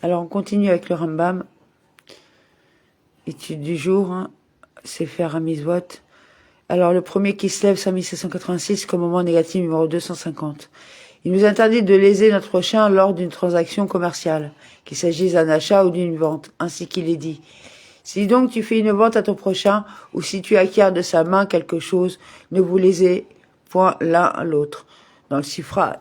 Alors on continue avec le Rambam. Étude du jour, Sefer HaMizvot. Alors le premier qui se lève, 5786, comme moment négatif numéro 250. Il nous interdit de léser notre prochain lors d'une transaction commerciale, qu'il s'agisse d'un achat ou d'une vente, ainsi qu'il est dit. Si donc tu fais une vente à ton prochain, ou si tu acquiers de sa main quelque chose, ne vous lésez point l'un à l'autre. Dans le Sifra,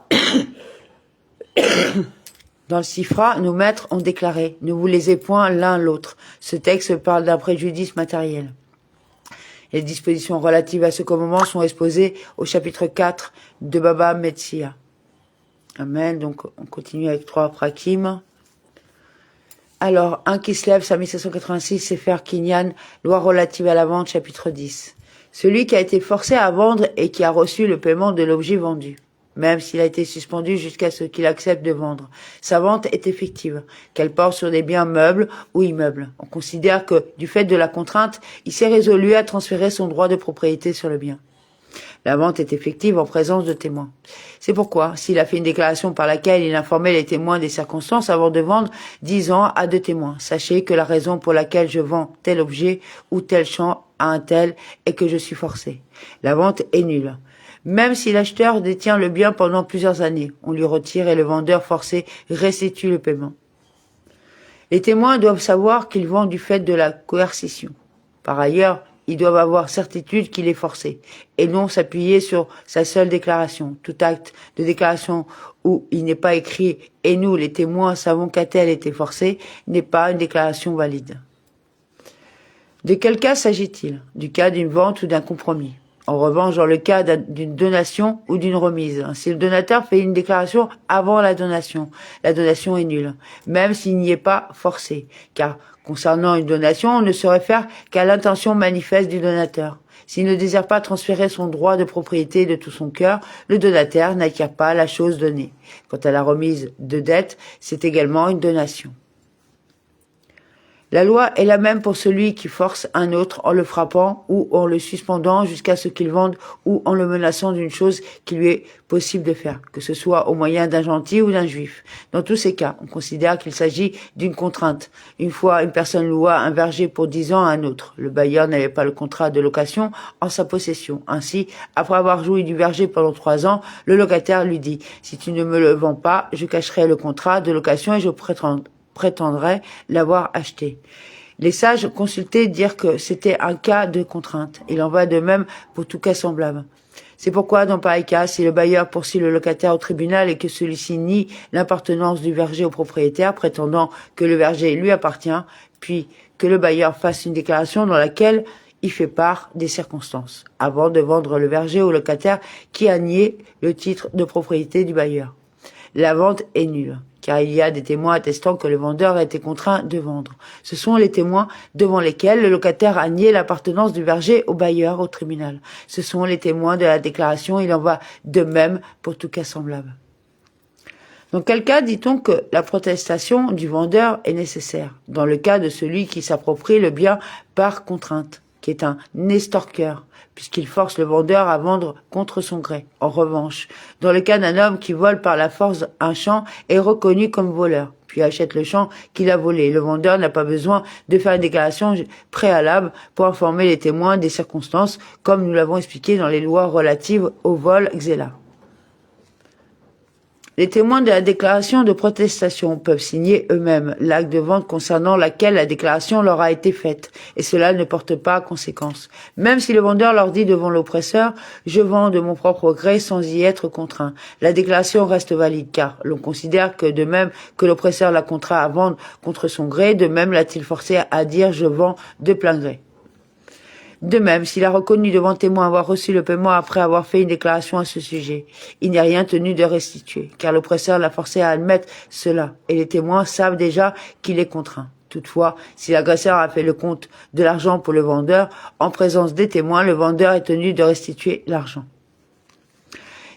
nos maîtres ont déclaré « Ne vous lésez point l'un l'autre ». Ce texte parle d'un préjudice matériel. Les dispositions relatives à ce commandement sont exposées au chapitre 4 de Baba Metzia. Amen. Donc, on continue avec 3 prakim. Alors, un qui se lève, 5786, Sefer Kinyan, loi relative à la vente, chapitre 10. Celui qui a été forcé à vendre et qui a reçu le paiement de l'objet vendu, même s'il a été suspendu jusqu'à ce qu'il accepte de vendre. Sa vente est effective, qu'elle porte sur des biens meubles ou immeubles. On considère que, du fait de la contrainte, il s'est résolu à transférer son droit de propriété sur le bien. La vente est effective en présence de témoins. C'est pourquoi, s'il a fait une déclaration par laquelle il informait les témoins des circonstances avant de vendre, disant à 2 témoins, sachez que la raison pour laquelle je vends tel objet ou tel champ à un tel est que je suis forcé. La vente est nulle. Même si l'acheteur détient le bien pendant plusieurs années, on lui retire et le vendeur forcé restitue le paiement. Les témoins doivent savoir qu'ils vendent du fait de la coercition. Par ailleurs, ils doivent avoir certitude qu'il est forcé, et non s'appuyer sur sa seule déclaration. Tout acte de déclaration où il n'est pas écrit « et nous, les témoins, savons qu'a-t-elle été forcée » n'est pas une déclaration valide. De quel cas s'agit-il? Du cas d'une vente ou d'un compromis. En revanche, dans le cas d'une donation ou d'une remise, si le donateur fait une déclaration avant la donation est nulle, même s'il n'y est pas forcé, car concernant une donation, on ne se réfère qu'à l'intention manifeste du donateur. S'il ne désire pas transférer son droit de propriété de tout son cœur, le donataire n'acquiert pas la chose donnée. Quant à la remise de dette, c'est également une donation. La loi est la même pour celui qui force un autre en le frappant ou en le suspendant jusqu'à ce qu'il vende ou en le menaçant d'une chose qu'il lui est possible de faire, que ce soit au moyen d'un gentil ou d'un juif. Dans tous ces cas, on considère qu'il s'agit d'une contrainte. Une fois, une personne loua un verger pour 10 ans à un autre. Le bailleur n'avait pas le contrat de location en sa possession. Ainsi, après avoir joui du verger pendant 3 ans, le locataire lui dit « Si tu ne me le vends pas, je cacherai le contrat de location et je prétendrait l'avoir acheté. » Les sages consultés dirent que c'était un cas de contrainte. Il en va de même pour tout cas semblable. C'est pourquoi, dans pareil cas, si le bailleur poursuit le locataire au tribunal et que celui-ci nie l'appartenance du verger au propriétaire, prétendant que le verger lui appartient, puis que le bailleur fasse une déclaration dans laquelle il fait part des circonstances, avant de vendre le verger au locataire qui a nié le titre de propriété du bailleur. La vente est nulle, car il y a des témoins attestant que le vendeur a été contraint de vendre. Ce sont les témoins devant lesquels le locataire a nié l'appartenance du verger au bailleur au tribunal. Ce sont les témoins de la déclaration, il en va de même pour tout cas semblable. Dans quel cas dit-on que la protestation du vendeur est nécessaire? Dans le cas de celui qui s'approprie le bien par contrainte, qui est un estorqueur, puisqu'il force le vendeur à vendre contre son gré. En revanche, dans le cas d'un homme qui vole par la force un champ est reconnu comme voleur, puis achète le champ qu'il a volé. Le vendeur n'a pas besoin de faire une déclaration préalable pour informer les témoins des circonstances, comme nous l'avons expliqué dans les lois relatives au vol xéla. Les témoins de la déclaration de protestation peuvent signer eux-mêmes l'acte de vente concernant laquelle la déclaration leur a été faite, et cela ne porte pas conséquence. Même si le vendeur leur dit devant l'oppresseur « Je vends de mon propre gré sans y être contraint », la déclaration reste valide, car l'on considère que de même que l'oppresseur l'a contraint à vendre contre son gré, de même l'a-t-il forcé à dire « Je vends de plein gré ». De même, s'il a reconnu devant témoin avoir reçu le paiement après avoir fait une déclaration à ce sujet, il n'est rien tenu de restituer, car l'oppresseur l'a forcé à admettre cela, et les témoins savent déjà qu'il est contraint. Toutefois, si l'agresseur a fait le compte de l'argent pour le vendeur, en présence des témoins, le vendeur est tenu de restituer l'argent.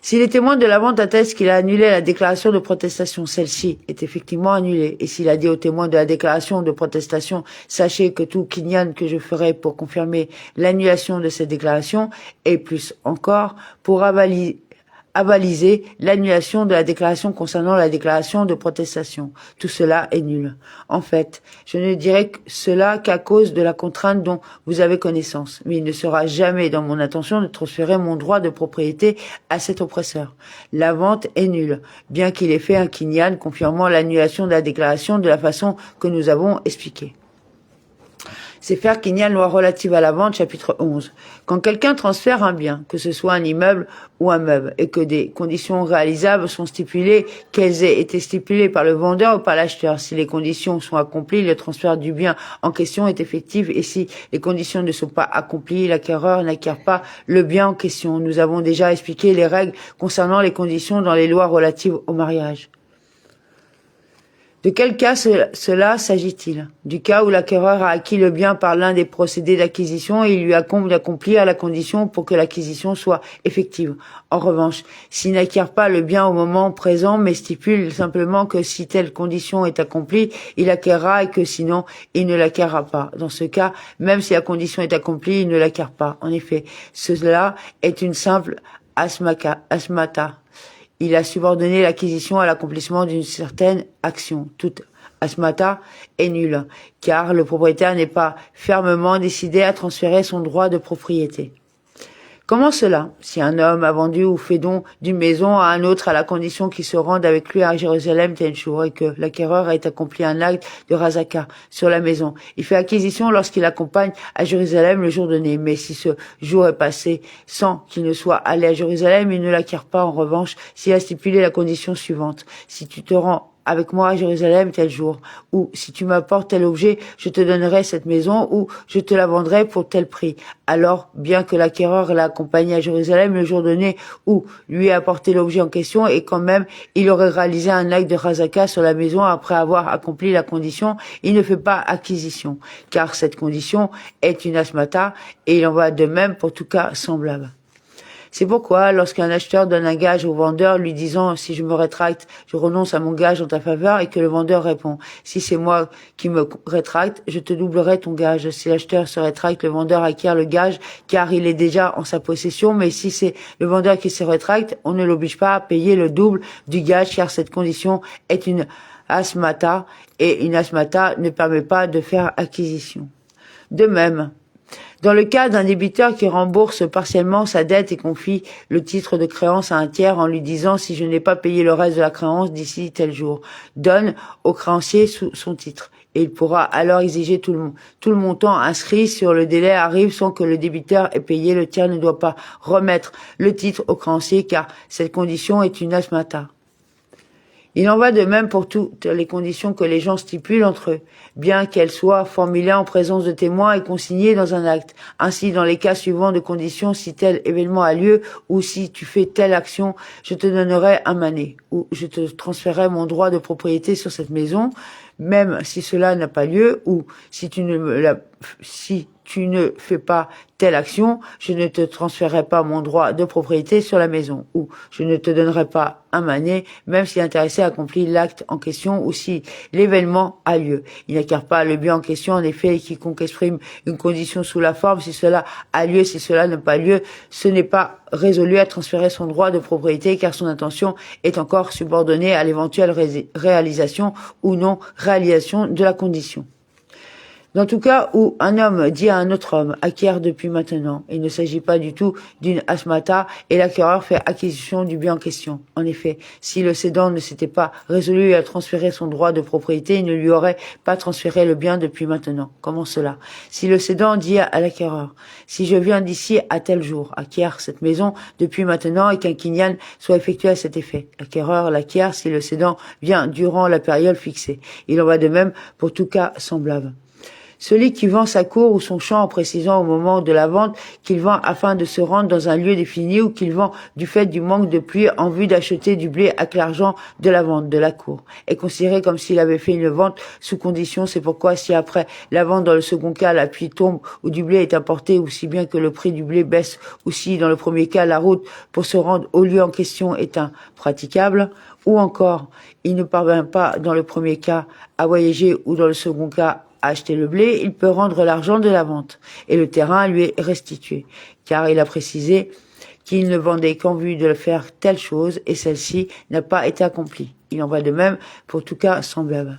Si les témoins de la vente attestent qu'il a annulé la déclaration de protestation, celle-ci est effectivement annulée. Et s'il a dit aux témoins de la déclaration de protestation, sachez que tout kinyan que je ferai pour confirmer l'annulation de cette déclaration, et plus encore, pour avaliser l'annulation de la déclaration concernant la déclaration de protestation. Tout cela est nul. En fait, je ne dirai cela qu'à cause de la contrainte dont vous avez connaissance, mais il ne sera jamais dans mon intention de transférer mon droit de propriété à cet oppresseur. La vente est nulle, bien qu'il ait fait un kinyan confirmant l'annulation de la déclaration de la façon que nous avons expliquée. C'est faire kinyan loi relative à la vente, chapitre 11. Quand quelqu'un transfère un bien, que ce soit un immeuble ou un meuble, et que des conditions réalisables sont stipulées, qu'elles aient été stipulées par le vendeur ou par l'acheteur, si les conditions sont accomplies, le transfert du bien en question est effectif, et si les conditions ne sont pas accomplies, l'acquéreur n'acquiert pas le bien en question. Nous avons déjà expliqué les règles concernant les conditions dans les lois relatives au mariage. De quel cas cela s'agit-il? Du cas où l'acquéreur a acquis le bien par l'un des procédés d'acquisition et il lui incombe d'accomplir la condition pour que l'acquisition soit effective. En revanche, s'il n'acquiert pas le bien au moment présent mais stipule simplement que si telle condition est accomplie, il acquérera et que sinon, il ne l'acquérera pas. Dans ce cas, même si la condition est accomplie, il ne l'acquiert pas. En effet, cela est une simple asmata. Il a subordonné l'acquisition à l'accomplissement d'une certaine action. Toute asmata est nulle, car le propriétaire n'est pas fermement décidé à transférer son droit de propriété. Comment cela? Si un homme a vendu ou fait don d'une maison à un autre à la condition qu'il se rende avec lui à Jérusalem tel jour et que l'acquéreur ait accompli un acte de razaka sur la maison, il fait acquisition lorsqu'il accompagne à Jérusalem le jour donné. Mais si ce jour est passé sans qu'il ne soit allé à Jérusalem, il ne l'acquiert pas. En revanche, s'il a stipulé la condition suivante: si tu te rends avec moi à Jérusalem tel jour, ou si tu m'apportes tel objet, je te donnerai cette maison, ou je te la vendrai pour tel prix. Alors, bien que l'acquéreur l'a accompagné à Jérusalem le jour donné où lui a apporté l'objet en question, et quand même il aurait réalisé un acte de razaka sur la maison après avoir accompli la condition, il ne fait pas acquisition, car cette condition est une asmata, et il en va de même pour tout cas semblable. C'est pourquoi, lorsqu'un acheteur donne un gage au vendeur lui disant « si je me rétracte, je renonce à mon gage en ta faveur » et que le vendeur répond « si c'est moi qui me rétracte, je te doublerai ton gage ». Si l'acheteur se rétracte, le vendeur acquiert le gage car il est déjà en sa possession, mais si c'est le vendeur qui se rétracte, on ne l'oblige pas à payer le double du gage car cette condition est une asmata et une asmata ne permet pas de faire acquisition. De même, dans le cas d'un débiteur qui rembourse partiellement sa dette et confie le titre de créance à un tiers en lui disant « si je n'ai pas payé le reste de la créance d'ici tel jour », donne au créancier son titre. Et il pourra alors exiger tout le montant inscrit sur le délai arrive sans que le débiteur ait payé. Le tiers ne doit pas remettre le titre au créancier car cette condition est une asmata. Il en va de même pour toutes les conditions que les gens stipulent entre eux, bien qu'elles soient formulées en présence de témoins et consignées dans un acte. Ainsi, dans les cas suivants de conditions, si tel événement a lieu, ou si tu fais telle action, je te donnerai un mané, ou je te transférerai mon droit de propriété sur cette maison, même si cela n'a pas lieu, ou si tu ne fais pas telle action, je ne te transférerai pas mon droit de propriété sur la maison, ou je ne te donnerai pas un mané, même si l'intéressé accomplit l'acte en question ou si l'événement a lieu. Il n'acquiert pas le bien en question, en effet, et quiconque exprime une condition sous la forme, si cela a lieu, si cela n'a pas lieu, ce n'est pas résolu à transférer son droit de propriété car son intention est encore subordonnée à l'éventuelle réalisation ou non réalisation de la condition. Dans tout cas où un homme dit à un autre homme « acquiert depuis maintenant », il ne s'agit pas du tout d'une asmata et l'acquéreur fait acquisition du bien en question. En effet, si le cédant ne s'était pas résolu à transférer son droit de propriété, il ne lui aurait pas transféré le bien depuis maintenant. Comment cela? Si le cédant dit à l'acquéreur « si je viens d'ici à tel jour, acquiert cette maison depuis maintenant et qu'un kinyan soit effectué à cet effet », l'acquéreur l'acquiert si le cédant vient durant la période fixée. Il en va de même pour tout cas semblable. Celui qui vend sa cour ou son champ en précisant au moment de la vente qu'il vend afin de se rendre dans un lieu défini ou qu'il vend du fait du manque de pluie en vue d'acheter du blé avec l'argent de la vente de la cour est considéré comme s'il avait fait une vente sous condition. C'est pourquoi si après la vente dans le second cas la pluie tombe ou du blé est apporté ou si bien que le prix du blé baisse ou si dans le premier cas la route pour se rendre au lieu en question est impraticable ou encore il ne parvient pas dans le premier cas à voyager ou dans le second cas à acheter le blé, il peut rendre l'argent de la vente et le terrain lui est restitué, car il a précisé qu'il ne vendait qu'en vue de faire telle chose, et celle-ci n'a pas été accomplie. Il en va de même pour tout cas semblable.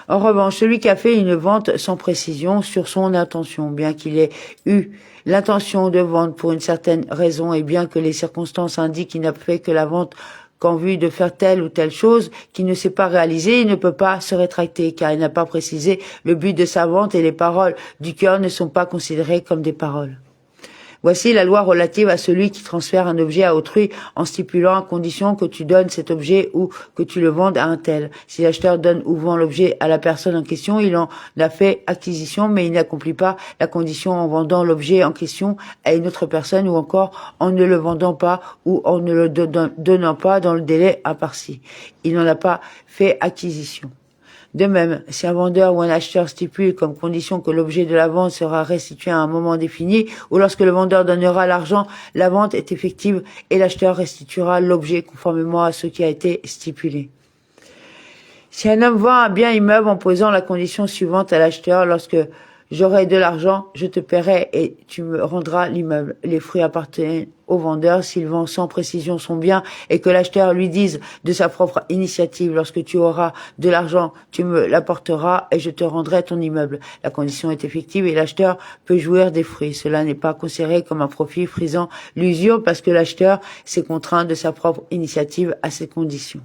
En revanche, celui qui a fait une vente sans précision sur son intention, bien qu'il ait eu l'intention de vendre pour une certaine raison et bien que les circonstances indiquent qu'il n'a fait que la vente qu'en vue de faire telle ou telle chose qui ne s'est pas réalisée, il ne peut pas se rétracter car il n'a pas précisé le but de sa vente et les paroles du cœur ne sont pas considérées comme des paroles. Voici la loi relative à celui qui transfère un objet à autrui en stipulant à condition que tu donnes cet objet ou que tu le vendes à un tel. Si l'acheteur donne ou vend l'objet à la personne en question, il en a fait acquisition mais il n'accomplit pas la condition en vendant l'objet en question à une autre personne ou encore en ne le vendant pas ou en ne le donnant pas dans le délai imparti. Il n'en a pas fait acquisition. De même, si un vendeur ou un acheteur stipule comme condition que l'objet de la vente sera restitué à un moment défini, ou lorsque le vendeur donnera l'argent, la vente est effective et l'acheteur restituera l'objet conformément à ce qui a été stipulé. Si un homme vend un bien immeuble en posant la condition suivante à l'acheteur, lorsque j'aurai de l'argent, je te paierai et tu me rendras l'immeuble. Les fruits appartiennent au vendeur s'il vend sans précision son bien et que l'acheteur lui dise de sa propre initiative, lorsque tu auras de l'argent, tu me l'apporteras et je te rendrai ton immeuble. La condition est effective et l'acheteur peut jouir des fruits. Cela n'est pas considéré comme un profit frisant l'usure parce que l'acheteur s'est contraint de sa propre initiative à ces conditions.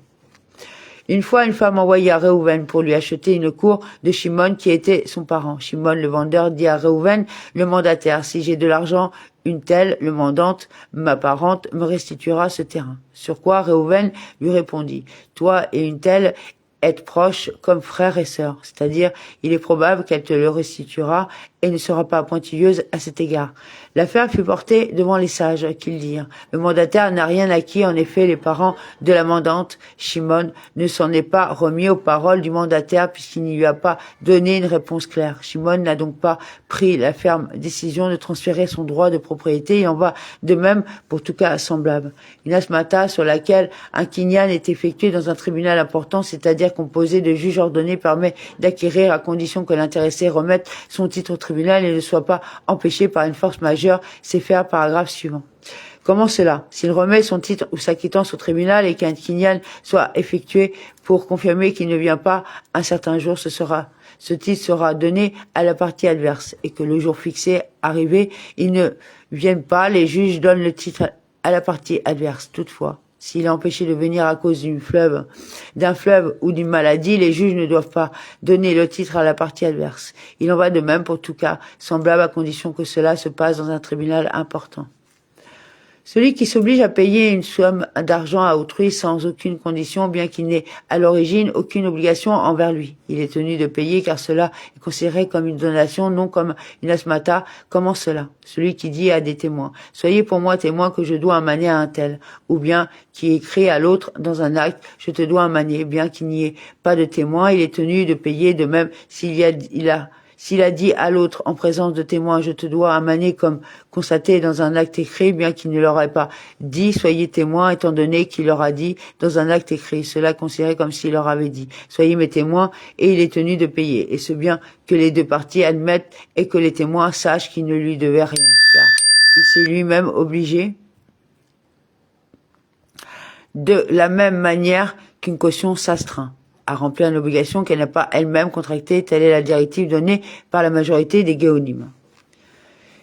Une fois, une femme envoyait à Réhouven pour lui acheter une cour de Shimon qui était son parent. Shimon, le vendeur, dit à Réhouven, le mandataire, si j'ai de l'argent, une telle, le mandante, ma parente, me restituera ce terrain. Sur quoi Réhouven lui répondit, toi et une telle êtes proches comme frère et sœur, c'est-à-dire il est probable qu'elle te le restituera et ne sera pas pointilleuse à cet égard. L'affaire fut portée devant les sages, qu'ils dirent. Le mandataire n'a rien acquis, en effet, les parents de la mandante, Shimon, ne s'en est pas remis aux paroles du mandataire puisqu'il n'y lui a pas donné une réponse claire. Shimon n'a donc pas pris la ferme décision de transférer son droit de propriété. Il en va de même pour tout cas semblable. Une asmata sur laquelle un kinyan est effectué dans un tribunal important, c'est-à-dire composé de juges ordonnés, permet d'acquérir à condition que l'intéressé remette son titre au tribunal et ne soit pas empêché par une force majeure, c'est faire paragraphe suivant. Comment cela? S'il remet son titre ou sa quittance au tribunal et qu'un kinyan soit effectué pour confirmer qu'il ne vient pas un certain jour, ce titre sera donné à la partie adverse et que le jour fixé arrivé, ils ne viennent pas, les juges donnent le titre à la partie adverse. Toutefois, s'il est empêché de venir à cause d'un fleuve ou d'une maladie, les juges ne doivent pas donner le titre à la partie adverse. Il en va de même pour tout cas semblable à condition que cela se passe dans un tribunal important. Celui qui s'oblige à payer une somme d'argent à autrui sans aucune condition, bien qu'il n'ait à l'origine aucune obligation envers lui. Il est tenu de payer car cela est considéré comme une donation, non comme une asmata. Comment cela? Celui qui dit à des témoins, soyez pour moi témoin que je dois un mané à un tel, ou bien qui écrit à l'autre dans un acte, je te dois un mané, bien qu'il n'y ait pas de témoin, il est tenu de payer de même s'il a dit à l'autre en présence de témoins, je te dois un mané comme constaté dans un acte écrit, bien qu'il ne leur ait pas dit, soyez témoins, étant donné qu'il leur a dit dans un acte écrit. Cela est considéré comme s'il leur avait dit, soyez mes témoins, et il est tenu de payer. Et ce bien que les deux parties admettent et que les témoins sachent qu'il ne lui devait rien, car il s'est lui-même obligé de la même manière qu'une caution s'astreint à remplir une obligation qu'elle n'a pas elle-même contractée, telle est la directive donnée par la majorité des Géonim.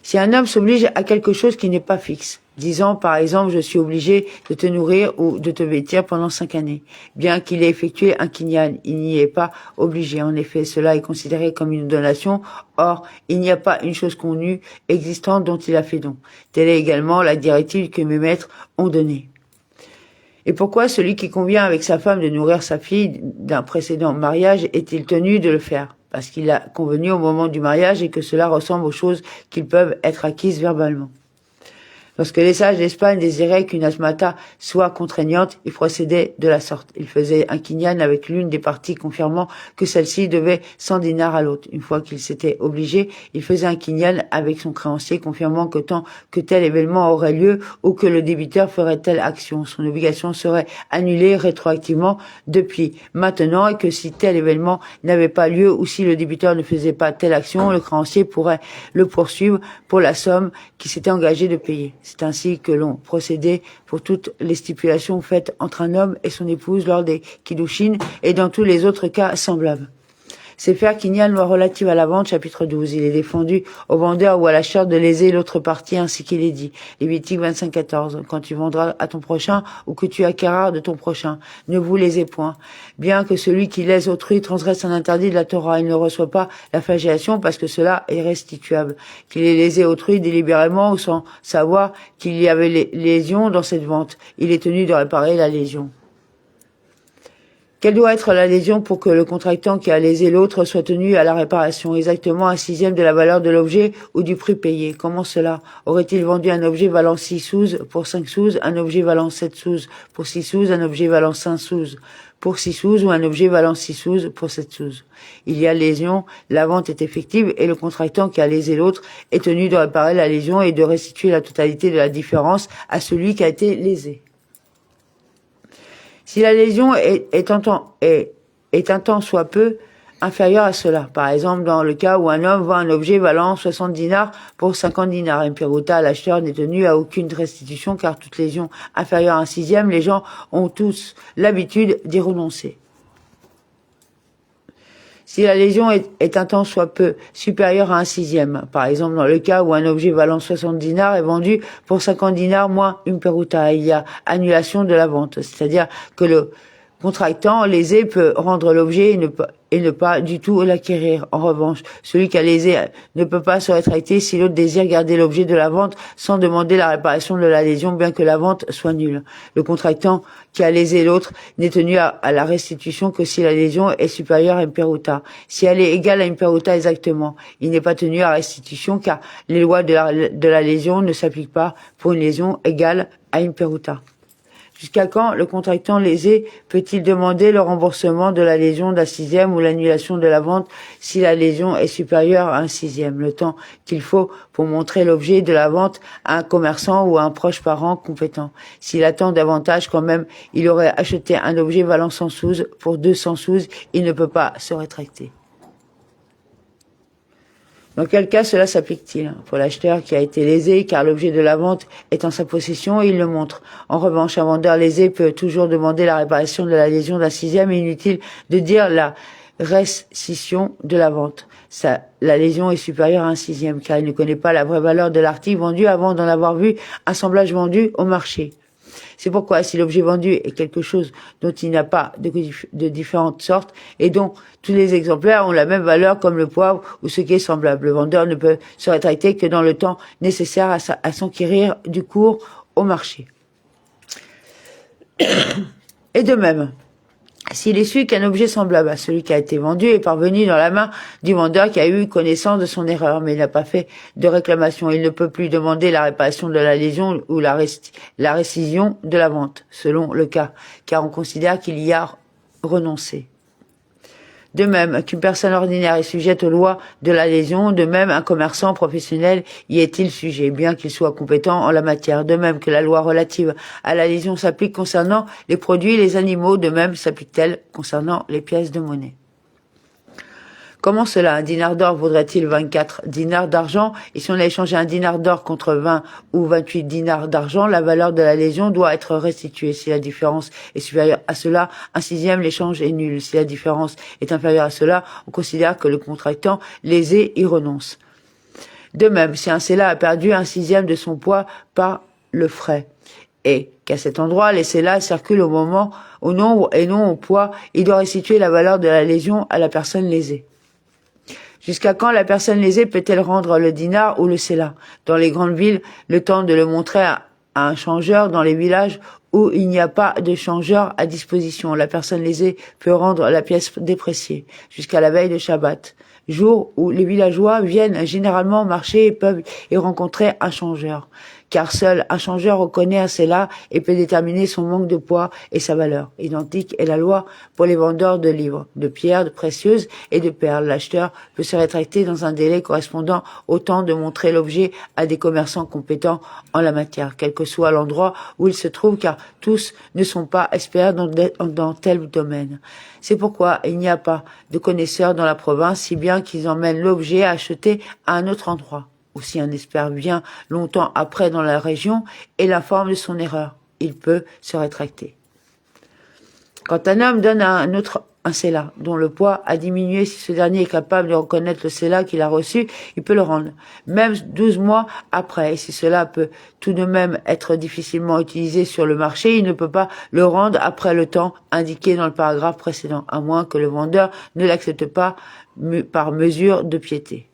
Si un homme s'oblige à quelque chose qui n'est pas fixe, disant par exemple je suis obligé de te nourrir ou de te vêtir pendant 5 années, bien qu'il ait effectué un kinyan, il n'y est pas obligé. En effet, cela est considéré comme une donation, or il n'y a pas une chose connue existante dont il a fait don. Telle est également la directive que mes maîtres ont donnée. Et pourquoi celui qui convient avec sa femme de nourrir sa fille d'un précédent mariage est-il tenu de le faire? Parce qu'il a convenu au moment du mariage et que cela ressemble aux choses qui peuvent être acquises verbalement. Lorsque les sages d'Espagne désiraient qu'une asmata soit contraignante, ils procédaient de la sorte. Ils faisaient un kinyan avec l'une des parties confirmant que celle-ci devait 100 dinars à l'autre. Une fois qu'il s'était obligé, il faisait un kinyan avec son créancier confirmant que tant que tel événement aurait lieu ou que le débiteur ferait telle action, son obligation serait annulée rétroactivement depuis maintenant et que si tel événement n'avait pas lieu ou si le débiteur ne faisait pas telle action, le créancier pourrait le poursuivre pour la somme qui s'était engagé de payer. C'est ainsi que l'on procédait pour toutes les stipulations faites entre un homme et son épouse lors des Kiddushin et dans tous les autres cas semblables. C'est faire qu'il n'y a une loi relative à la vente, chapitre 12. Il est défendu au vendeur ou à l'acheteur de léser l'autre partie ainsi qu'il est dit. Lévitique 25-14. Quand tu vendras à ton prochain ou que tu acquéras de ton prochain, ne vous lésez point. Bien que celui qui lèse autrui transgresse un interdit de la Torah, il ne reçoit pas la flagellation parce que cela est restituable. Qu'il ait lésé autrui délibérément ou sans savoir qu'il y avait lésion dans cette vente, il est tenu de réparer la lésion. Quelle doit être la lésion pour que le contractant qui a lésé l'autre soit tenu à la réparation, exactement 1/6 de la valeur de l'objet ou du prix payé? Comment cela? Aurait-il vendu un objet valant 6 sous pour 5 sous, un objet valant 7 sous pour 6 sous, un objet valant 5 sous pour 6 sous ou un objet valant 6 sous pour 7 sous? Il y a lésion, la vente est effective et le contractant qui a lésé l'autre est tenu de réparer la lésion et de restituer la totalité de la différence à celui qui a été lésé. Si la lésion est un tant soit peu inférieure à cela, par exemple dans le cas où un homme vend un objet valant 60 dinars pour 50 dinars, un pirouta, l'acheteur n'est tenu à aucune restitution car toute lésion inférieure à 1/6, les gens ont tous l'habitude d'y renoncer. Si la lésion est un tant soit peu supérieure à 1/6, par exemple dans le cas où un objet valant 60 dinars est vendu pour 50 dinars moins une peruta, il y a annulation de la vente, c'est-à-dire que le contractant lésé peut rendre l'objet et ne pas du tout l'acquérir. En revanche, celui qui a lésé ne peut pas se rétracter si l'autre désire garder l'objet de la vente sans demander la réparation de la lésion, bien que la vente soit nulle. Le contractant qui a lésé l'autre n'est tenu à la restitution que si la lésion est supérieure à une peruta. Si elle est égale à une peruta exactement, il n'est pas tenu à restitution car les lois de la lésion ne s'appliquent pas pour une lésion égale à une peruta. Jusqu'à quand le contractant lésé peut-il demander le remboursement de la lésion d'1/6 ou l'annulation de la vente si la lésion est supérieure à 1/6? Le temps qu'il faut pour montrer l'objet de la vente à un commerçant ou à un proche parent compétent. S'il attend davantage quand même, il aurait acheté un objet valant 100 sous pour 200 sous, il ne peut pas se rétracter. Dans quel cas cela s'applique-t-il? Pour l'acheteur qui a été lésé, car l'objet de la vente est en sa possession, il le montre. En revanche, un vendeur lésé peut toujours demander la réparation de la lésion d'1/6 et inutile de dire la rescission de la vente. La lésion est supérieure à 1/6, car il ne connaît pas la vraie valeur de l'article vendu avant d'en avoir vu un semblable vendu au marché. C'est pourquoi, si l'objet vendu est quelque chose dont il n'y a pas de différentes sortes et dont tous les exemplaires ont la même valeur comme le poivre ou ce qui est semblable, le vendeur ne peut se rétracter que dans le temps nécessaire à s'enquérir du cours au marché. Et de même, s'il est su qu'un objet semblable à celui qui a été vendu est parvenu dans la main du vendeur qui a eu connaissance de son erreur, mais il n'a pas fait de réclamation, il ne peut plus demander la réparation de la lésion ou la rescission de la vente, selon le cas, car on considère qu'il y a renoncé. De même qu'une personne ordinaire est sujette aux lois de la lésion, de même un commerçant professionnel y est-il sujet, bien qu'il soit compétent en la matière. De même que la loi relative à la lésion s'applique concernant les produits et les animaux, de même s'applique-t-elle concernant les pièces de monnaie. Comment cela? Un dinar d'or vaudrait-il 24 dinars d'argent? Et si on a échangé un dinar d'or contre 20 ou 28 dinars d'argent, la valeur de la lésion doit être restituée. Si la différence est supérieure à cela, 1/6, l'échange est nul. Si la différence est inférieure à cela, on considère que le contractant lésé y renonce. De même, si un cellat a perdu 1/6 de son poids par le frais, et qu'à cet endroit, les cellats circulent au nombre et non au poids, il doit restituer la valeur de la lésion à la personne lésée. Jusqu'à quand la personne lésée peut-elle rendre le dinar ou le cellat? Dans les grandes villes, le temps de le montrer à un changeur. Dans les villages où il n'y a pas de changeur à disposition, la personne lésée peut rendre la pièce dépréciée jusqu'à la veille de Shabbat, jour où les villageois viennent généralement marcher et peuvent y rencontrer un changeur. Car seul un changeur reconnaît un cellat et peut déterminer son manque de poids et sa valeur. Identique est la loi pour les vendeurs de livres, de pierres, de précieuses et de perles. L'acheteur peut se rétracter dans un délai correspondant au temps de montrer l'objet à des commerçants compétents en la matière, quel que soit l'endroit où il se trouve, car tous ne sont pas experts dans tel domaine. C'est pourquoi il n'y a pas de connaisseurs dans la province, si bien qu'ils emmènent l'objet à acheter à un autre endroit. ou si un expert vient longtemps après dans la région et l'informe de son erreur, il peut se rétracter. Quand un homme donne à un autre un céla dont le poids a diminué, si ce dernier est capable de reconnaître le céla qu'il a reçu, il peut le rendre, même 12 mois après. Et si cela peut tout de même être difficilement utilisé sur le marché, il ne peut pas le rendre après le temps indiqué dans le paragraphe précédent, à moins que le vendeur ne l'accepte pas par mesure de piété.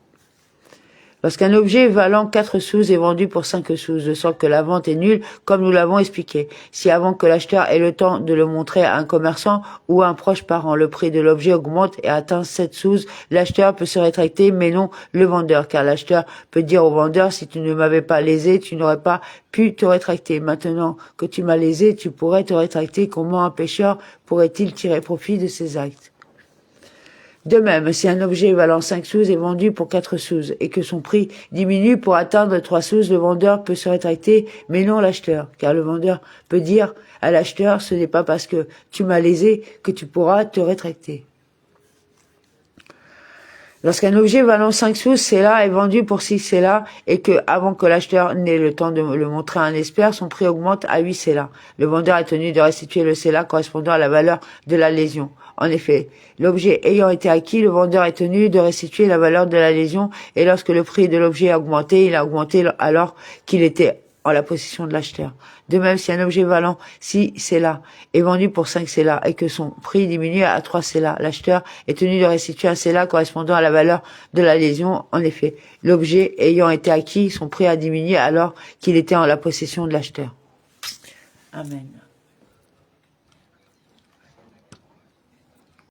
Lorsqu'un objet valant 4 sous est vendu pour 5 sous, de sorte que la vente est nulle, comme nous l'avons expliqué. Si avant que l'acheteur ait le temps de le montrer à un commerçant ou à un proche parent, le prix de l'objet augmente et atteint 7 sous, l'acheteur peut se rétracter, mais non le vendeur, car l'acheteur peut dire au vendeur, si tu ne m'avais pas lésé, tu n'aurais pas pu te rétracter. Maintenant que tu m'as lésé, tu pourrais te rétracter. Comment un pécheur pourrait-il tirer profit de ses actes? De même, si un objet valant 5 sous est vendu pour 4 sous et que son prix diminue pour atteindre 3 sous, le vendeur peut se rétracter, mais non l'acheteur, car le vendeur peut dire à l'acheteur, ce n'est pas parce que tu m'as lésé que tu pourras te rétracter. Lorsqu'un objet valant 5 sous, cela est vendu pour 6 cela et que, avant que l'acheteur n'ait le temps de le montrer à un expert, son prix augmente à 8 cela. Le vendeur est tenu de restituer le cela correspondant à la valeur de la lésion. En effet, l'objet ayant été acquis, le vendeur est tenu de restituer la valeur de la lésion et lorsque le prix de l'objet a augmenté, il a augmenté alors qu'il était en la possession de l'acheteur. De même, si un objet valant 6 cela est vendu pour 5 cela et que son prix diminue à 3 cela, l'acheteur est tenu de restituer un cela correspondant à la valeur de la lésion. En effet, l'objet ayant été acquis, son prix a diminué alors qu'il était en la possession de l'acheteur. Amen.